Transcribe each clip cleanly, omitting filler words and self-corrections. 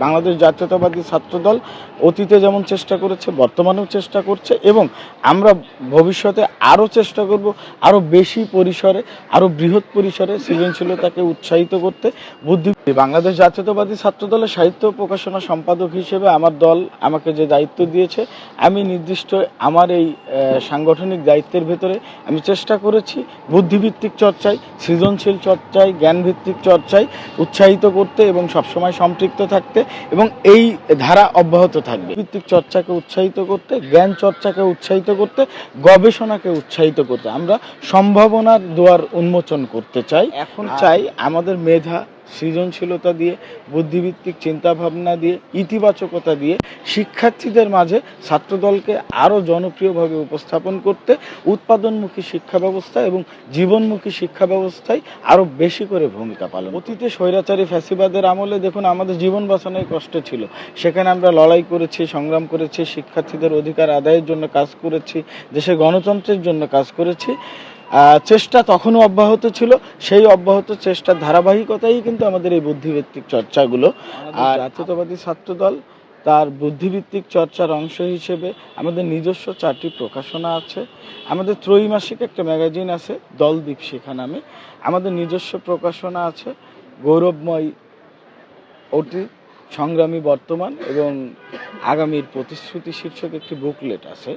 বাংলাদেশ জাতীয়তাবাদী ছাত্রদল অতীতে যেমন চেষ্টা করেছে, বর্তমানেও চেষ্টা করছে এবং আমরা ভবিষ্যতে আরও চেষ্টা করব আরও বেশি পরিসরে, আরও বৃহৎ পরিসরে সৃজনশীলতাকে উৎসাহিত করতে। বাংলাদেশ জাতীয়তাবাদী ছাত্রদলের সাহিত্য প্রকাশনা সম্পাদক হিসেবে আমার দল আমাকে যে দায়িত্ব দিয়েছে, আমি নির্দিষ্ট আমার এই সাংগঠনিক দায়িত্বের ভেতরে আমি চেষ্টা করেছি বুদ্ধিভিত্তিক চর্চায়, সৃজনশীল চর্চায়, জ্ঞানভিত্তিক চর্চায় উৎসাহিত করতে এবং সবসময় সম্পৃক্ত থাকতে, এবং এই ধারা অব্যাহত থাকবে। ভিত্তিক চর্চাকে উৎসাহিত করতে, জ্ঞান চর্চাকে উৎসাহিত করতে, গবেষণাকে উৎসাহিত করতে, আমরা সম্ভাবনার দুয়ার উন্মোচন করতে চাই। এখন চাই আমাদের মেধা, সৃজনশীলতা দিয়ে, বুদ্ধিভিত্তিক চিন্তাভাবনা দিয়ে, ইতিবাচকতা দিয়ে শিক্ষার্থীদের মাঝে ছাত্রদলকে আরও জনপ্রিয়ভাবে উপস্থাপন করতে, উৎপাদনমুখী শিক্ষা ব্যবস্থা এবং জীবনমুখী শিক্ষা ব্যবস্থায় আরও বেশি করে ভূমিকা পালন। অতীতে স্বৈরাচারী ফ্যাসিবাদের আমলে দেখুন আমাদের জীবন বাঁচানোই কষ্ট ছিল, সেখানে আমরা লড়াই করেছি, সংগ্রাম করেছি, শিক্ষার্থীদের অধিকার আদায়ের জন্য কাজ করেছি, দেশের গণতন্ত্রের জন্য কাজ করেছি। চেষ্টা তখনও অব্যাহত ছিল, সেই অব্যাহত চেষ্টার ধারাবাহিকতাই কিন্তু আমাদের এই বুদ্ধিভিত্তিক চর্চাগুলো। আর জাতীয়তাবাদী ছাত্রদল তার বুদ্ধিভিত্তিক চর্চার অংশ হিসেবে আমাদের নিজস্ব 4টি প্রকাশনা আছে, আমাদের ত্রৈমাসিক একটা ম্যাগাজিন আছে দলদ্বীপ শিখা নামে, আমাদের নিজস্ব প্রকাশনা আছে গৌরবময় অতীত, সংগ্রামী বর্তমান এবং আগামীর প্রতিশ্রুতি শীর্ষক একটি বুকলেট আছে।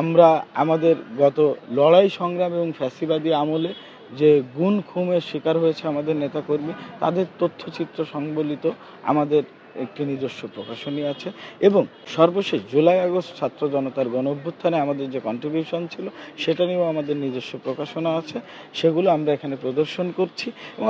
আমরা আমাদের গত লড়াই সংগ্রাম এবং ফ্যাসিবাদী আমলে যে গুণ খুনের শিকার হয়েছে আমাদের নেতাকর্মী, তাদের তথ্যচিত্র সংবলিত আমাদের একটি নিজস্ব প্রকাশনী আছে। এবং সর্বশেষ জুলাই আগস্ট ছাত্র জনতার গণ অভ্যুত্থানে আমাদের যে কন্ট্রিবিউশন ছিল সেটা নিয়েও আমাদের নিজস্ব প্রকাশনা আছে, সেগুলো আমরা এখানে প্রদর্শন করছি। এবং